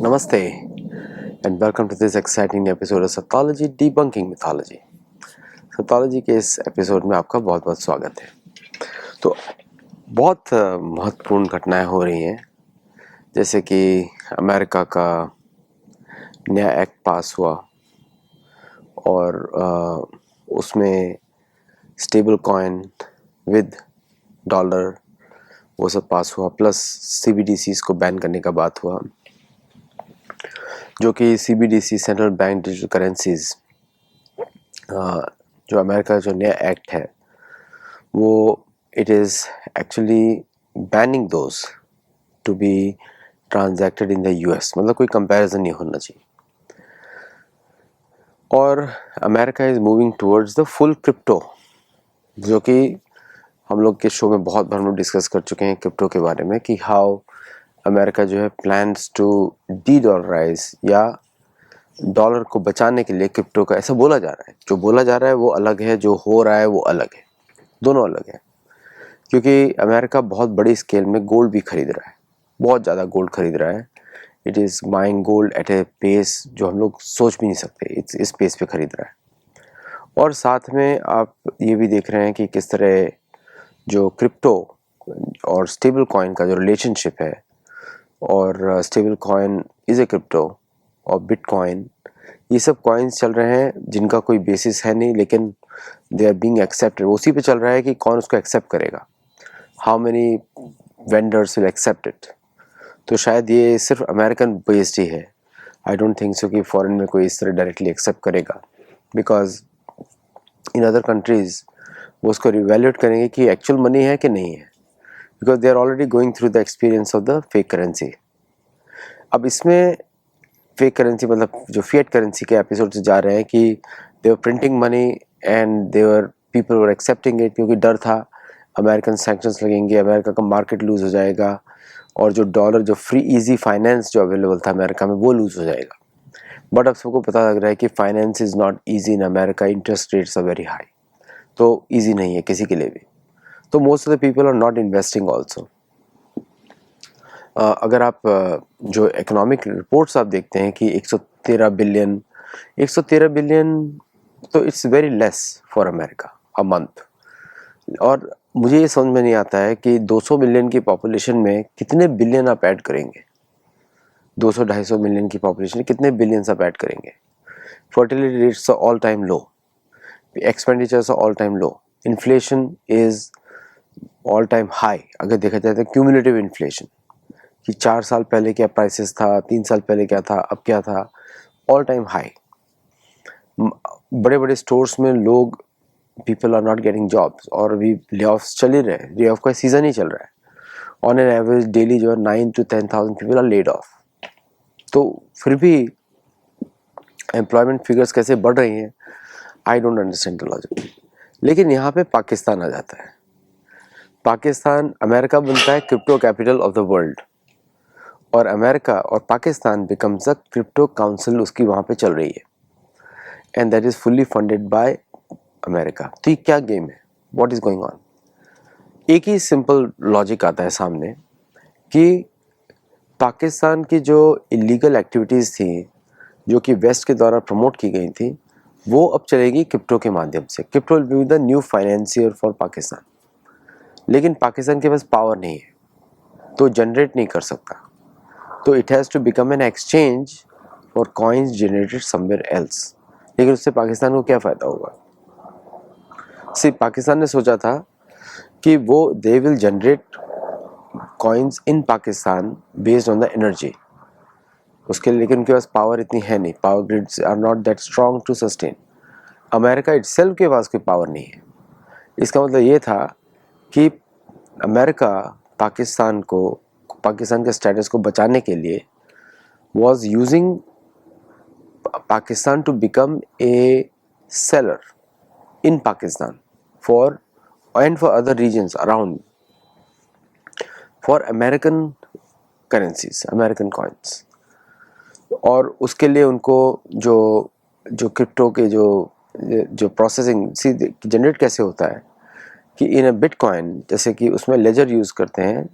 Namaste and welcome to this exciting episode of Sathology Debunking Mythology. Sathology के इस episode में आपका बहुत बहुत स्वागत है। तो बहुत महत्वपूर्ण घटनाएं हो रही हैं, जैसे कि अमेरिका का नया एक्ट पास हुआ और उसमें स्टेबल कॉइन विद डॉलर वो सब पास हुआ, प्लस CBDCs को बैन करने का बात हुआ, जो कि CBDC central bank digital currencies जो अमेरिका का जो नया एक्ट है वो it is actually banning those to be transacted in the US। मतलब कोई कंपैरिजन नहीं होना चाहिए। और America is moving towards the full crypto, जो कि हम लोग के शो में बहुत बार हम लोग डिस्कस कर चुके हैं क्रिप्टो के बारे में कि हाउ अमेरिका जो है प्लान्स टू डी डॉलराइज या डॉलर को बचाने के लिए क्रिप्टो का, ऐसा बोला जा रहा है। जो बोला जा रहा है वो अलग है, जो हो रहा है वो अलग है, दोनों अलग है। क्योंकि अमेरिका बहुत बड़ी स्केल में गोल्ड भी खरीद रहा है, बहुत ज़्यादा गोल्ड खरीद रहा है। It is buying gold at a pace जो हम लोग सोच भी नहीं सकते, इस पेस पे खरीद रहा है। और साथ में आप ये भी देख रहे हैं कि किस तरह जो क्रिप्टो और स्टेबल कॉइन का जो रिलेशनशिप है, और stable coin is a crypto और बिटकॉइन, ये सब कॉइन्स चल रहे हैं जिनका कोई बेसिस है नहीं, लेकिन दे आर बीइंग एक्सेप्टेड। उसी पे चल रहा है कि कौन उसको एक्सेप्ट करेगा, how many vendors will accept it. तो शायद ये सिर्फ अमेरिकन बेस्ड ही है। आई डोंट थिंक सो कि फॉरेन में कोई इस तरह डायरेक्टली एक्सेप्ट करेगा, बिकॉज इन अदर कंट्रीज़ वो उसको रिवैल्यूएट करेंगे कि एक्चुअल मनी है कि नहीं है, because they are already going through the experience of the fake currency. अब इसमें फेक करेंसी मतलब जो फिएट करेंसी के एपिसोड से जा रहे हैं कि they were printing money and they were people were accepting it, क्योंकि डर था अमेरिकन सैंक्शंस लगेंगे, अमेरिका का मार्केट लूज हो जाएगा, और जो डॉलर जो फ्री इजी फाइनेंस जो अवेलेबल था अमेरिका में वो लूज हो जाएगा। बट अब सबको पता लग रहा है कि finance is not easy in America, interest rates are very high, तो ईजी नहीं है किसी के लिए भी। तो most of the people are not investing also. अगर आप जो इकोनॉमिक रिपोर्ट्स आप देखते हैं कि 113 बिलियन, तो it's very less for America a month. और मुझे ये समझ में नहीं आता है कि 200 मिलियन की पॉपुलेशन में कितने बिलियन आप ऐड करेंगे। 200-250 मिलियन की पॉपुलेशन में कितने बिलियंस आप ऐड करेंगे। Fertility rates are all time low, expenditures are all time low, inflation is all time high. अगर देखा जाए तो क्यूमुलेटिव इन्फ्लेशन कि 4 साल पहले क्या प्राइसेस था, 3 साल पहले क्या था, अब क्या था, ऑल टाइम हाई। बड़े बड़े स्टोर्स में लोग, people are not getting jobs, और अभी ले ऑफ्स चल ही रहे हैं, ले ऑफ का सीज़न ही चल रहा है। ऑन एन एवरेज डेली जो है 9 to 10,000 people are laid off. तो फिर भी एम्प्लॉयमेंट फिगर्स कैसे बढ़ रही हैं, I don't understand the logic. लेकिन यहाँ पे पाकिस्तान आ जाता है। पाकिस्तान, अमेरिका बनता है crypto capital of the world, और अमेरिका और Pakistan becomes a crypto council उसकी वहाँ पे चल रही है, and that is fully funded by America. तो ये क्या गेम है, व्हाट इज़ गोइंग ऑन। एक ही सिंपल लॉजिक आता है सामने कि पाकिस्तान की जो इलीगल एक्टिविटीज़ थी, जो कि वेस्ट के द्वारा प्रमोट की गई थी, वो अब चलेगी क्रिप्टो के माध्यम से। Crypto will be the new financier for Pakistan. लेकिन पाकिस्तान के पास पावर नहीं है, तो जनरेट नहीं कर सकता, तो it has to become an exchange for coins generated somewhere else. लेकिन उससे पाकिस्तान को क्या फ़ायदा होगा। सिर्फ पाकिस्तान ने सोचा था कि वो they will generate coins in Pakistan based on the energy, उसके लिए, लेकिन उनके पास पावर इतनी है नहीं, power grids are not that strong to sustain. America itself के पास कोई पावर नहीं है। इसका मतलब ये था कि अमेरिका पाकिस्तान के स्टेटस को बचाने के लिए was using Pakistan to become a seller in Pakistan for other regions around for American currencies, American coins। और उसके लिए उनको जो क्रिप्टो के जो प्रोसेसिंग जनरेट कैसे होता है कि इन अ बिटकॉइन, जैसे कि उसमें लेजर यूज़ करते हैं,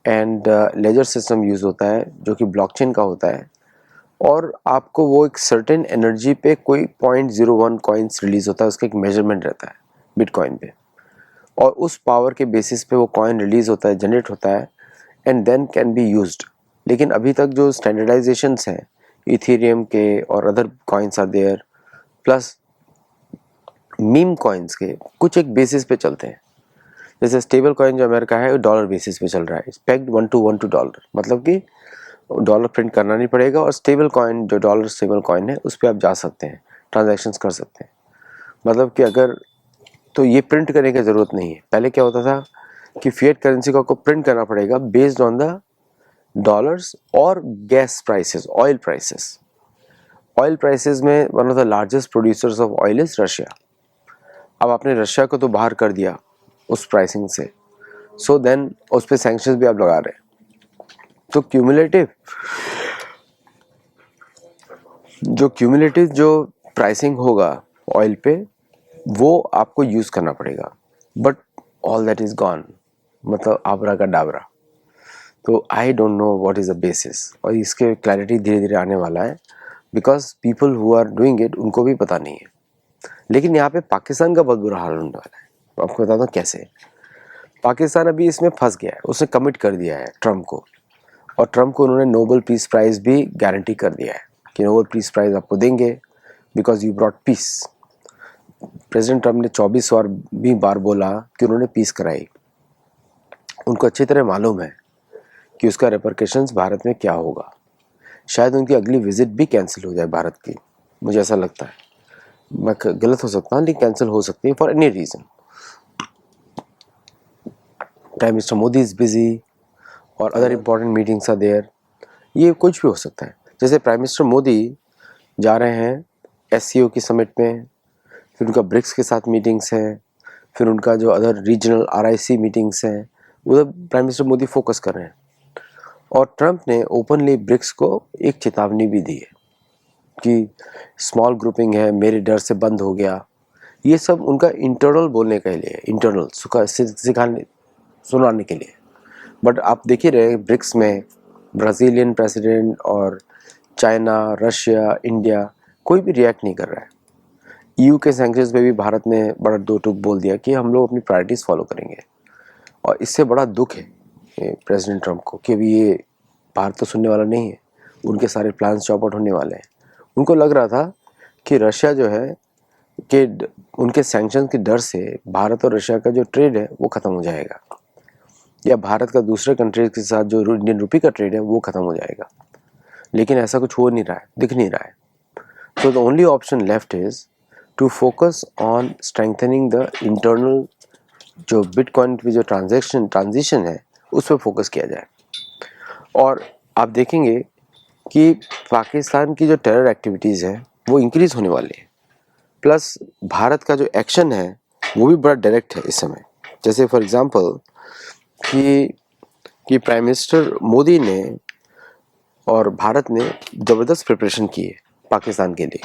एंड लेजर सिस्टम यूज़ होता है जो कि ब्लॉकचेन का होता है, और आपको वो एक सर्टेन एनर्जी पे कोई 0.01 कॉइन्स रिलीज़ होता है, उसका एक मेजरमेंट रहता है बिटकॉइन पे, और उस पावर के बेसिस पे वो कॉइन रिलीज़ होता है, जनरेट होता है and then can be used. लेकिन अभी तक जो स्टैंडर्डाइजेशंस हैं इथेरियम के और other coins are there, plus meme coins के कुछ एक बेसिस पे चलते हैं। जैसे स्टेबल कॉइन जो अमेरिका है वो डॉलर बेसिस पे चल रहा है, पेग्ड 1 to 1 मतलब कि डॉलर प्रिंट करना नहीं पड़ेगा, और स्टेबल कॉइन जो डॉलर स्टेबल कॉइन है उस पर आप जा सकते हैं, ट्रांजैक्शंस कर सकते हैं। मतलब कि अगर तो ये प्रिंट करने की ज़रूरत नहीं है। पहले क्या होता था कि फिएट करेंसी को आपको प्रिंट करना पड़ेगा बेस्ड ऑन द डॉलर्स और gas prices, oil prices. Oil prices में one of the largest producers of oil is Russia. अब आपने रशिया को तो बाहर कर दिया उस प्राइसिंग से, सो देन उस पर सैंक्शंस भी आप लगा रहे हैं। तो क्यूमुलेटिव जो प्राइसिंग होगा ऑयल पे वो आपको यूज़ करना पड़ेगा, but all that is gone, मतलब आबरा का डाबरा। तो I don't know what is the basis, और इसके क्लैरिटी धीरे धीरे आने वाला है, because people who are doing it उनको भी पता नहीं है। लेकिन यहाँ पे पाकिस्तान का बहुत बुरा हाल होने वाला है। आपको बताता हूँ कैसे। पाकिस्तान अभी इसमें फंस गया है, उसने कमिट कर दिया है ट्रम्प को, और ट्रम्प को उन्होंने नोबेल पीस प्राइज़ भी गारंटी कर दिया है कि नोबेल पीस प्राइज़ आपको देंगे because you brought peace. President Trump ने 24 बार बोला कि उन्होंने पीस कराई। उनको अच्छी तरह मालूम है कि उसका रेपरकशंस भारत में क्या होगा। शायद उनकी अगली विजिट भी कैंसिल हो जाए भारत की, मुझे ऐसा लगता है। मैं गलत हो सकता हूँ, लेकिन कैंसिल हो सकती है for any reason. Prime minister Modi is busy और other important meetings are there. ये कुछ भी हो सकता है। जैसे प्राइम मिनिस्टर मोदी जा रहे हैं SCO की समिट में, फिर उनका ब्रिक्स के साथ मीटिंग्स हैं, फिर उनका जो अदर रीजनल RIC मीटिंग्स हैं, उधर प्राइम मिनिस्टर मोदी फोकस कर रहे हैं। और ट्रम्प ने ओपनली ब्रिक्स को एक चेतावनी भी दी है कि स्मॉल ग्रुपिंग है, मेरे डर से बंद हो गया। ये सब उनका इंटरनल बोलने के लिए, इंटरनल सिखाने सुनाने के लिए। बट आप देख ही रहे ब्रिक्स में ब्राज़ीलियन प्रेसिडेंट और चाइना, रशिया, इंडिया कोई भी रिएक्ट नहीं कर रहा है। EU के सैंक्शंस पे भी भारत ने बड़ा दो टूक बोल दिया कि हम लोग अपनी प्रायोरिटीज़ फॉलो करेंगे। और इससे बड़ा दुख है प्रेसिडेंट ट्रम्प को कि अभी ये भारत तो सुनने वाला नहीं है, उनके सारे प्लान्स चौपट होने वाले हैं। उनको लग रहा था कि रशिया जो है कि उनके सैंक्शन के डर से भारत और रशिया का जो ट्रेड है वो ख़त्म हो जाएगा, या भारत का दूसरे कंट्रीज के साथ जो इंडियन रुपी का ट्रेड है वो ख़त्म हो जाएगा। लेकिन ऐसा कुछ हो नहीं रहा है, दिख नहीं रहा है। So the only option left is to focus on strengthening the internal जो बिटकॉइन की जो ट्रांजिशन है उस पर फोकस किया जाए। और आप देखेंगे कि पाकिस्तान की जो टेरर एक्टिविटीज़ हैं वो इंक्रीज़ होने वाली है, प्लस भारत का जो एक्शन है वो भी बड़ा डायरेक्ट है इस समय। जैसे फॉर एग्जांपल कि प्राइम मिनिस्टर मोदी ने और भारत ने ज़बरदस्त प्रिपरेशन की है पाकिस्तान के लिए।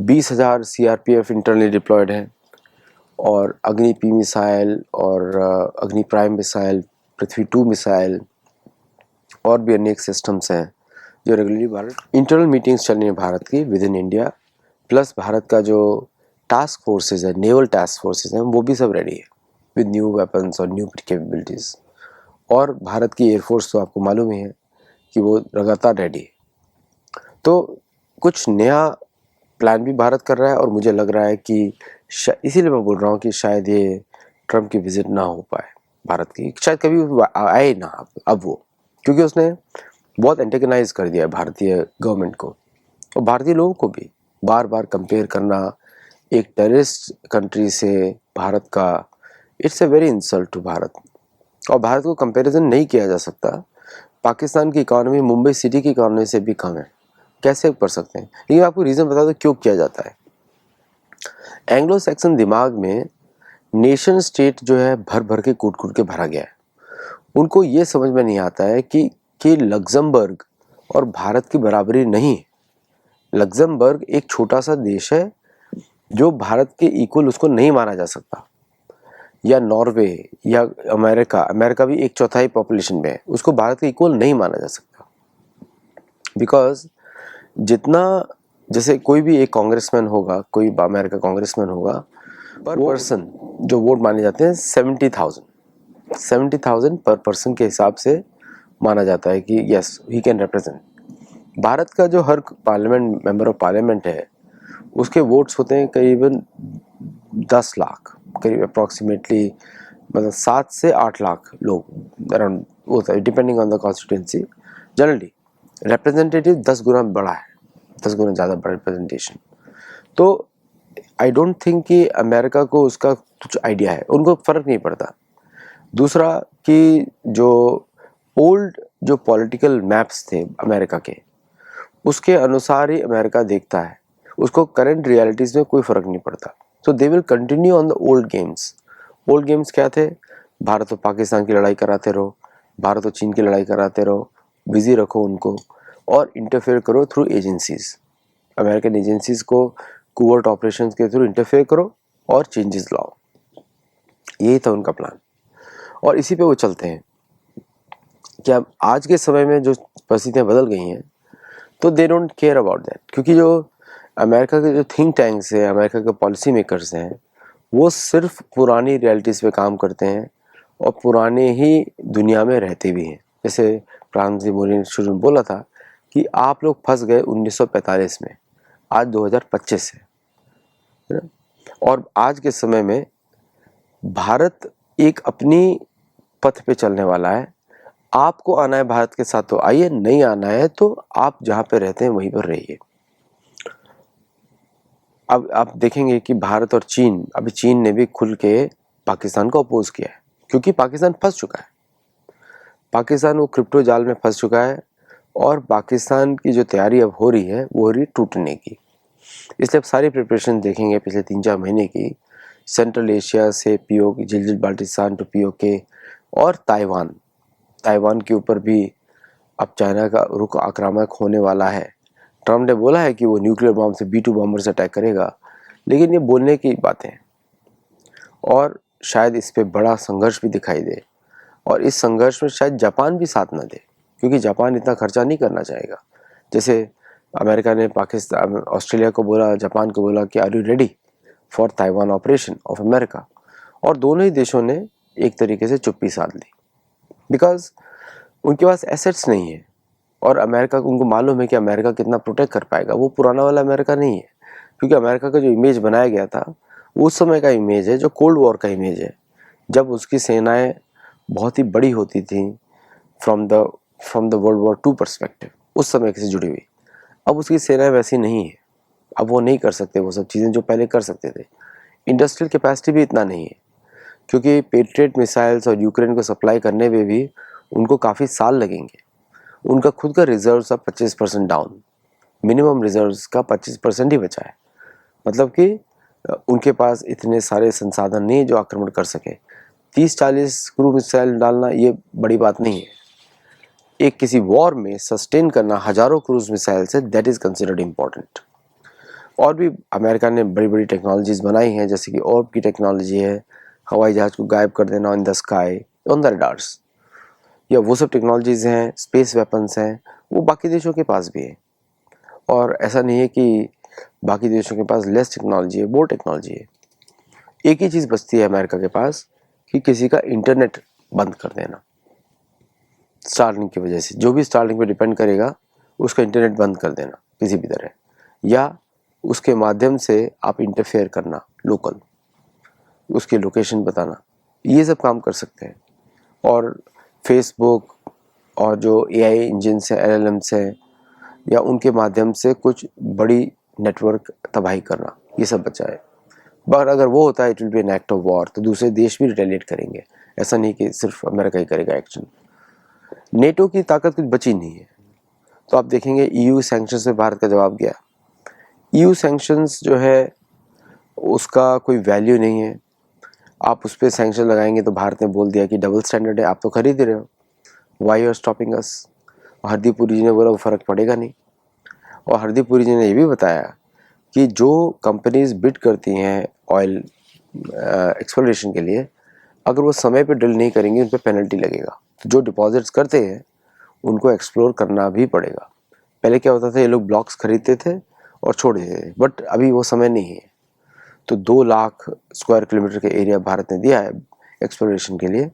20,000 CRPF इंटरनली डिप्लॉयड हैं, और अग्नि P मिसाइल और अग्नि प्राइम मिसाइल, पृथ्वी 2 मिसाइल और भी अनेक सिस्टम्स हैं जो रेगुलरली भारत इंटरनल मीटिंग्स चल रही हैं भारत की with in India. Plus Bharat का जो टास्क फोर्सेज है, नेवल टास्क फोर्सेज हैं, वो भी सब रेडी है विद न्यू वेपन्स और न्यू कैपेबिलिटीज़। और भारत की एयरफोर्स तो आपको मालूम ही है कि वो लगातार रेडी है। तो कुछ नया प्लान भी भारत कर रहा है, और मुझे लग रहा है कि इसीलिए मैं बोल रहा हूँ कि शायद ये ट्रम्प की विजिट ना हो पाए भारत की, शायद कभी आए ना अब वो, क्योंकि उसने बहुत एंटेगनाइज कर दिया है भारतीय गवर्नमेंट को और भारतीय लोगों को भी। बार बार कंपेयर करना एक टेररिस्ट कंट्री से भारत का, it's a very insult to Bharat. और भारत को कंपैरिजन नहीं किया जा सकता। पाकिस्तान की इकॉनमी मुंबई सिटी की इकॉनमी से भी कम है, कैसे कर सकते हैं? ये आपको रीज़न बता दो क्यों किया जाता है। एंग्लो सैक्सन दिमाग में नेशन स्टेट जो है भर भर के कूट कूट के भरा गया है। उनको ये समझ में नहीं आता है कि लग्जमबर्ग और भारत की बराबरी नहीं है। लग्जमबर्ग एक छोटा सा देश है जो भारत के इक्वल उसको नहीं माना जा सकता। या नॉर्वे या अमेरिका भी 1/4 पॉपुलेशन में है, उसको भारत के इक्वल नहीं माना जा सकता। बिकॉज जितना, जैसे कोई भी एक कांग्रेसमैन होगा, कोई अमेरिका कांग्रेसमैन होगा, पर पर्सन जो वोट माने जाते हैं 70,000 पर पर्सन के हिसाब से माना जाता है कि yes he can represent. Bharat का जो हर पार्लियामेंट मेंबर ऑफ पार्लियामेंट है उसके वोट्स होते हैं करीबन 10 लाख, करीब अप्रॉक्सीमेटली, मतलब 7 से 8 लाख लोग अराउंड होता है, depending on the constituency. Generally representative 10 गुना बड़ा है, 10 गुना ज़्यादा बड़ा रिप्रेजेंटेशन। तो आई डोंट थिंक कि अमेरिका को उसका कुछ आइडिया है, उनको फ़र्क नहीं पड़ता। दूसरा कि जो ओल्ड जो पॉलिटिकल मैप्स थे अमेरिका के, उसके अनुसार ही अमेरिका देखता है, उसको करंट रियलिटीज़ में कोई फ़र्क नहीं पड़ता। So they will continue on the old games. Old games क्या थे? भारत और पाकिस्तान की लड़ाई कराते रहो, भारत और चीन की लड़ाई कराते रहो, बिजी रखो उनको और इंटरफेयर करो थ्रू एजेंसीज, अमेरिकन एजेंसीज को कोवर्ट ऑपरेशंस के थ्रू इंटरफेयर करो और चेंजेस लाओ। यही था उनका प्लान और इसी पे वो चलते हैं। क्या आज के समय में जो परिस्थितियाँ बदल गई हैं तो they don't care about that, क्योंकि जो अमेरिका के जो थिंक टैंक्स हैं, अमेरिका के पॉलिसी मेकर्स हैं, वो सिर्फ पुरानी रियलिटीज़ पे काम करते हैं और पुराने ही दुनिया में रहते भी हैं। जैसे प्रधानमंत्री मोदी ने शुरू में बोला था कि आप लोग फंस गए 1945 में, आज 2025 है ना? और आज के समय में भारत एक अपनी पथ पे चलने वाला है। आपको आना है भारत के साथ तो आइए, नहीं आना है तो आप जहाँ पे रहते हैं वहीं पर रहिए। अब आप देखेंगे कि भारत और चीन, अभी चीन ने भी खुल के पाकिस्तान को अपोज किया है, क्योंकि पाकिस्तान फंस चुका है। पाकिस्तान वो क्रिप्टो जाल में फंस चुका है और पाकिस्तान की जो तैयारी अब हो रही है वो हो रही है टूटने की। इसलिए अब सारी प्रिपरेशन देखेंगे पिछले 3-4 महीने की, सेंट्रल एशिया से पीओके, जिलजित बाल्टिस्तान टू पीओके और ताइवान के ऊपर भी अब चाइना का रुख आक्रामक होने वाला है। ट्रम्प ने बोला है कि वो न्यूक्लियर बॉम्ब से B-2 बॉम्बर से अटैक करेगा, लेकिन ये बोलने की बातें हैं और शायद इस पे बड़ा संघर्ष भी दिखाई दे और इस संघर्ष में शायद जापान भी साथ न दे, क्योंकि जापान इतना खर्चा नहीं करना चाहेगा। जैसे अमेरिका ने पाकिस्तान, ऑस्ट्रेलिया को बोला, जापान को बोला कि are you ready for Taiwan operation of America, और दोनों ही देशों ने एक तरीके से चुप्पी साध ली, बिकॉज उनके पास एसेट्स नहीं है और अमेरिका, उनको मालूम है कि अमेरिका कितना प्रोटेक्ट कर पाएगा। वो पुराना वाला अमेरिका नहीं है, क्योंकि अमेरिका का जो इमेज बनाया गया था वो उस समय का इमेज है, जो कोल्ड वॉर का इमेज है, जब उसकी सेनाएं बहुत ही बड़ी होती थी from the world war 2 perspective, उस समय से जुड़ी हुई। अब उसकी सेनाएं वैसी नहीं है, अब वो नहीं कर सकते वो सब चीज़ें जो पहले कर सकते थे। इंडस्ट्रियल कैपेसिटी भी इतना नहीं है, क्योंकि पेट्रियट मिसाइल्स और यूक्रेन को सप्लाई करने में भी उनको काफ़ी साल लगेंगे। उनका खुद का रिजर्व्स अब 25% डाउन, मिनिमम रिजर्व्स का 25% ही बचा है। मतलब कि उनके पास इतने सारे संसाधन नहीं है जो आक्रमण कर सके। 30-40 क्रूज मिसाइल डालना ये बड़ी बात नहीं है। एक किसी वॉर में सस्टेन करना हज़ारों क्रूज मिसाइल से, दैट इज़ कंसिडर्ड इम्पॉर्टेंट। और भी अमेरिका ने बड़ी बड़ी टेक्नोलॉजीज़ बनाई हैं, जैसे कि ऑर्ब की टेक्नोलॉजी है, हवाई जहाज़ को गायब कर देना in the sky on the radars, या वो सब टेक्नोलॉजीज़ हैं, स्पेस वेपन्स हैं, वो बाकी देशों के पास भी है। और ऐसा नहीं है कि बाकी देशों के पास लेस टेक्नोलॉजी है, वो टेक्नोलॉजी है। एक ही चीज़ बचती है अमेरिका के पास कि किसी का इंटरनेट बंद कर देना। स्टारलिंक की वजह से जो भी स्टारलिंक पे डिपेंड करेगा उसका इंटरनेट बंद कर देना किसी भी तरह, या उसके माध्यम से आप इंटरफेयर करना, लोकल उसकी लोकेशन बताना, ये सब काम कर सकते हैं। और फेसबुक और जो AI इंजिन्स हैं, LLMs हैं, या उनके माध्यम से कुछ बड़ी नेटवर्क तबाही करना, ये सब बचा है। पर अगर वो होता है it will B an act of war, तो दूसरे देश भी रिटेलिएट करेंगे। ऐसा नहीं कि सिर्फ अमेरिका ही करेगा एक्शन। नेटो की ताकत कुछ बची नहीं है, तो आप देखेंगे EU सैंक्शंस में भारत का जवाब गया। EU सैंक्शंस जो है उसका कोई वैल्यू नहीं है। आप उस पर सैंक्शन लगाएंगे तो भारत ने बोल दिया कि डबल स्टैंडर्ड है, आप तो खरीद रहे हो, why you are stopping us. Hardeep Puri ji ने बोला वो फ़र्क पड़ेगा नहीं। और हरदीप पुरी जी ने ये भी बताया कि जो कंपनीज बिड करती हैं ऑयल एक्सप्लोरेशन के लिए, अगर वो समय पे ड्रिल नहीं करेंगे उन पर पेनल्टी लगेगा। जो डिपॉजिट्स करते हैं उनको एक्सप्लोर करना भी पड़ेगा। पहले क्या होता था, ये लोग ब्लॉक्स खरीदते थे और छोड़ देते थे, बट अभी वो समय नहीं है। तो 2 लाख स्क्वायर किलोमीटर के एरिया भारत ने दिया है एक्सप्लोरेशन के लिए,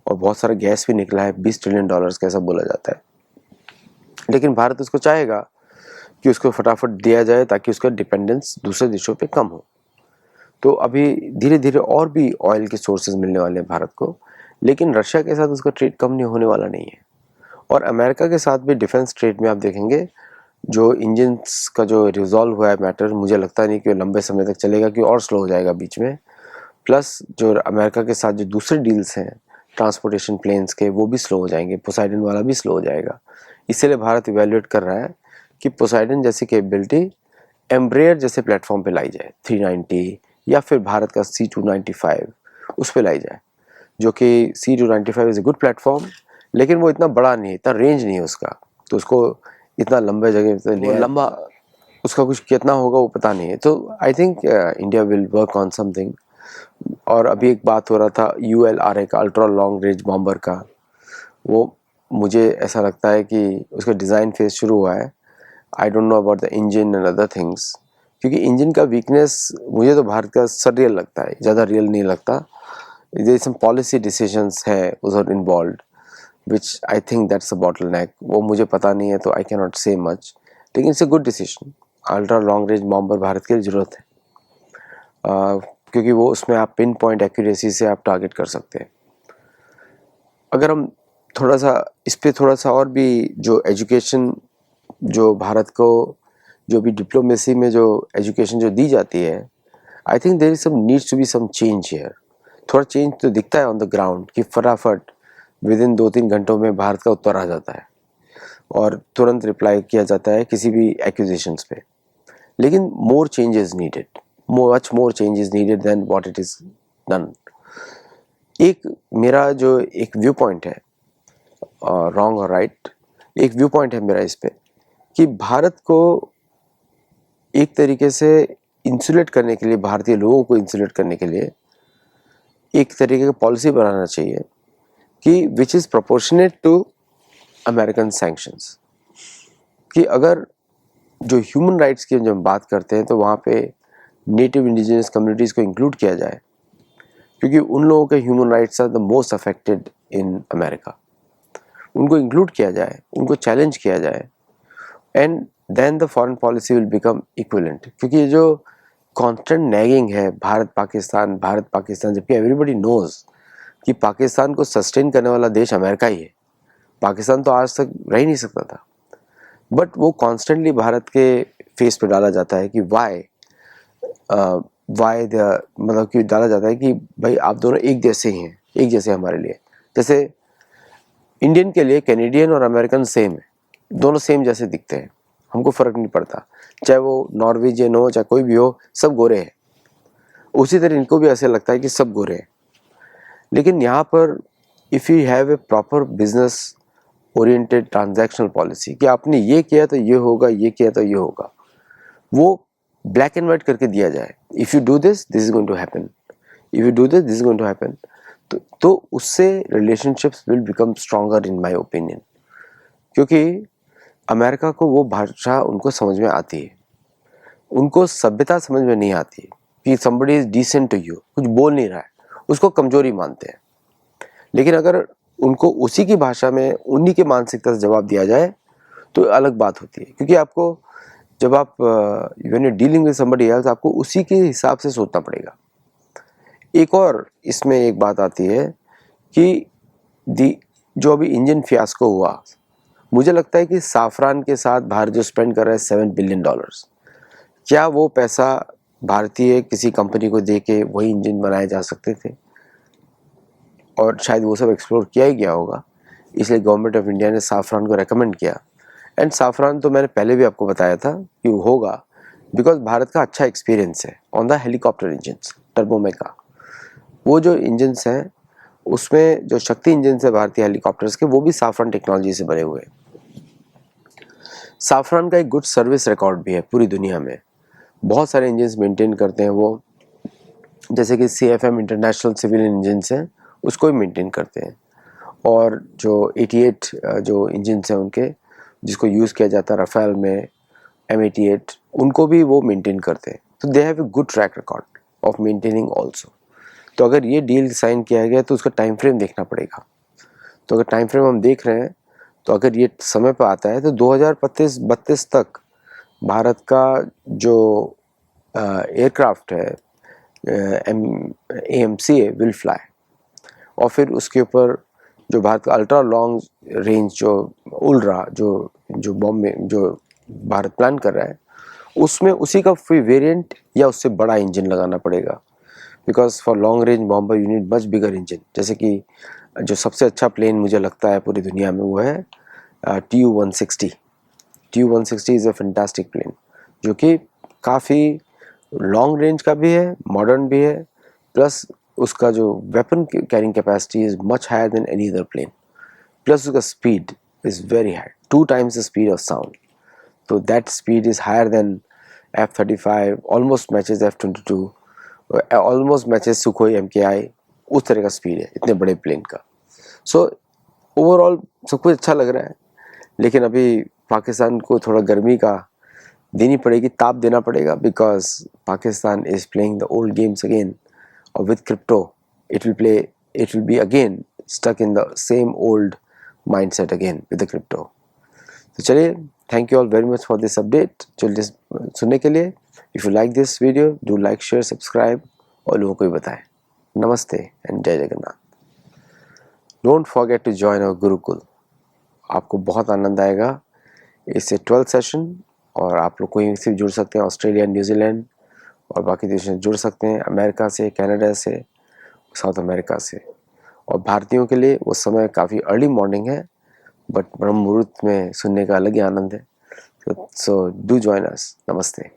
और बहुत सारा गैस भी निकला है, $20 ट्रिलियन का ऐसा बोला जाता है। लेकिन भारत उसको चाहेगा कि उसको फटाफट दिया जाए ताकि उसका डिपेंडेंस दूसरे देशों पे कम हो। तो अभी धीरे धीरे और भी ऑयल के सोर्सेज मिलने वाले हैं भारत को, लेकिन रशिया के साथ उसका ट्रेड कम नहीं होने वाला नहीं है। और अमेरिका के साथ भी डिफेंस ट्रेड में आप देखेंगे जो इंजन्स का जो रिजॉल्व हुआ है मैटर, मुझे लगता नहीं कि वो लंबे समय तक चलेगा, कि और स्लो हो जाएगा बीच में। प्लस जो अमेरिका के साथ जो दूसरे डील्स हैं ट्रांसपोर्टेशन प्लेन्स के, वो भी स्लो हो जाएंगे, पोसाइडन वाला भी स्लो हो जाएगा। इसीलिए भारत इवेल्युएट कर रहा है कि पोसाइडन जैसी कैपेबिलिटी एम्ब्रेयर जैसे प्लेटफॉर्म पे लाई जाए, 390 या फिर भारत का C295 उस पे लाई जाए, जो कि C295 is a good platform, लेकिन वो इतना बड़ा नहीं है, इतना रेंज नहीं है उसका, तो उसको इतना लंबे जगह पे लंबा उसका कुछ कितना होगा वो पता नहीं है। तो I think India will work on something. और अभी एक बात हो रहा था ULRA का, अल्ट्रा लॉन्ग रेंज बॉम्बर का, वो मुझे ऐसा लगता है कि उसका डिज़ाइन फेज शुरू हुआ है। आई don't know about the engine and other things, क्योंकि इंजन का वीकनेस मुझे तो भारत का सररियल लगता है, ज़्यादा रियल नहीं लगता। देयर सम पॉलिसी डिसीजंस है उधर involve which I think that's a bottleneck. वो मुझे पता नहीं है तो आई कैन नॉट से मच, लेकिन it's a good decision. Ultra long range bomber Bharat के लिए ज़रूरत है, क्योंकि वो उसमें आप पिन पॉइंट एक्यूरेसी से आप टारगेट कर सकते हैं। अगर हम थोड़ा सा इस पर थोड़ा सा और भी जो एजुकेशन, जो भारत को जो भी डिप्लोमेसी में जो एजुकेशन जो दी जाती है, I think there is some needs to be some change here. थोड़ा चेंज तो दिखता है ऑन द ग्राउंड कि फटाफट विद इन 2-3 घंटों में भारत का उत्तर आ जाता है और तुरंत रिप्लाई किया जाता है किसी भी एक्यूजेशंस पे, लेकिन more changes needed, much more changes needed than what it is done. एक मेरा जो एक व्यू पॉइंट है, रॉन्ग और राइट, एक व्यू पॉइंट है मेरा इस पे कि भारत को एक तरीके से इंसुलेट करने के लिए, भारतीय लोगों को इंसुलेट करने के लिए एक तरीके का पॉलिसी बनाना चाहिए कि which is proportionate to American sanctions. कि अगर जो ह्यूमन राइट्स की जब हम बात करते हैं तो वहाँ पे नेटिव इंडिजिनस कम्युनिटीज़ को इंक्लूड किया जाए, क्योंकि उन लोगों के human rights are the most affected in America. उनको इंक्लूड किया जाए, उनको चैलेंज किया जाए, and then the foreign policy will become equivalent. क्योंकि ये जो कॉन्स्टेंट नैगिंग है भारत पाकिस्तान, जबकि एवरीबडी नोज कि पाकिस्तान को सस्टेन करने वाला देश अमेरिका ही है। पाकिस्तान तो आज तक रह ही नहीं सकता था, बट वो कॉन्स्टेंटली भारत के फेस पे डाला जाता है कि वाई मतलब कि डाला जाता है कि भाई आप दोनों एक जैसे ही हैं, एक जैसे हमारे लिए। जैसे इंडियन के लिए कैनेडियन और अमेरिकन सेम है, दोनों सेम जैसे दिखते हैं, हमको फ़र्क नहीं पड़ता, चाहे वो नॉर्वेजियन हो चाहे कोई भी हो, सब गोरे हैं। उसी तरह इनको भी ऐसे लगता है कि सब गोरे हैं। लेकिन यहाँ पर if you have a proper business oriented transactional policy कि आपने ये किया तो ये होगा, ये किया तो ये होगा, वो ब्लैक एंड वाइट करके दिया जाए, if you do this this is going to happen, if you do this this is going to happen, तो उससे relationships will become stronger in my opinion. क्योंकि अमेरिका को वो भाषा उनको समझ में आती है, उनको सभ्यता समझ में नहीं आती कि somebody is decent to you, कुछ बोल नहीं रहा है, उसको कमजोरी मानते हैं। लेकिन अगर उनको उसी की भाषा में उन्हीं के मानसिकता से जवाब दिया जाए तो अलग बात होती है। क्योंकि आपको जब आप when you dealing with somebody else, आपको उसी के हिसाब से सोचना पड़ेगा। एक और इसमें एक बात आती है कि जो अभी इंजन फियास्को हुआ, मुझे लगता है कि साफरान के साथ भारत जो स्पेंड कर रहा है $7 बिलियन, क्या वो पैसा भारतीय किसी कंपनी को दे के वही इंजन बनाए जा सकते थे? और शायद वो सब एक्सप्लोर किया ही गया होगा, इसलिए गवर्नमेंट ऑफ इंडिया ने साफरान को रेकमेंड किया। एंड साफरान तो मैंने पहले भी आपको बताया था कि वो होगा, बिकॉज भारत का अच्छा एक्सपीरियंस है ऑन द हेलीकॉप्टर इंजन्स, टर्बोमेका। वो जो इंजन्स हैं उसमें जो शक्ति इंजन्स है भारतीय हेलीकॉप्टर्स के, वो भी साफरान टेक्नोलॉजी से बने हुए हैं। साफरान का एक गुड सर्विस रिकॉर्ड भी है पूरी दुनिया में, बहुत सारे इंजन्स मेंटेन करते हैं वो, जैसे कि CFM इंटरनेशनल सिविलियन इंजन्स हैं, उसको ही मेंटेन करते हैं। और जो 88 जो इंजन्स हैं उनके, जिसको यूज़ किया जाता है राफेल में M88, उनको भी वो मेंटेन करते हैं। तो they have a good track record of maintaining also. तो अगर ये डील साइन किया गया तो उसका टाइम फ्रेम देखना पड़ेगा। तो अगर टाइम फ्रेम हम देख रहे हैं तो अगर ये समय पर आता है तो 2032 तक भारत का जो एयरक्राफ्ट है AMCA विल फ्लाई। और फिर उसके ऊपर जो भारत का अल्ट्रा लॉन्ग रेंज जो उल्ट्रा जो बॉम्ब में जो भारत प्लान कर रहा है, उसमें उसी का कोई वेरिएंट या उससे बड़ा इंजन लगाना पड़ेगा। Because for long range bomber you need much bigger engine. जैसे कि जो सबसे अच्छा प्लेन मुझे लगता है पूरी दुनिया में वो है TU-160। TU-160 is a fantastic plane, जो कि काफ़ी लॉन्ग रेंज का भी है, मॉडर्न भी है, प्लस उसका जो weapon carrying capacity is much higher than any other plane, plus उसका speed is very high, 2 times the speed of sound. तो that speed is higher than F-35, almost matches F-22, almost matches Sukhoi MKI, उस तरह का speed है इतने बड़े plane का। So overall सब कुछ अच्छा लग रहा है, लेकिन अभी पाकिस्तान को थोड़ा गर्मी का देनी पड़ेगी, ताप देना पड़ेगा, because Pakistan is playing the old games again. और with crypto it will be again stuck in the same old mindset again with the crypto. तो चलिए, thank you all very much for this update सुनने के लिए। If you like this video, do like, share, subscribe और लोगों को भी बताएं। नमस्ते एंड जय Jagannath. Don't forget to join our Gurukul. आपको बहुत आनंद आएगा। इससे 12th सेशन, और आप लोग कहीं से भी जुड़ सकते हैं, ऑस्ट्रेलिया, न्यूजीलैंड और बाकी देशों से जुड़ सकते हैं, अमेरिका से, कनाडा से, साउथ अमेरिका से। और भारतीयों के लिए वो समय काफ़ी अर्ली मॉर्निंग है, बट ब्रह्म मुहूर्त में सुनने का अलग ही आनंद है। So do join us. नमस्ते।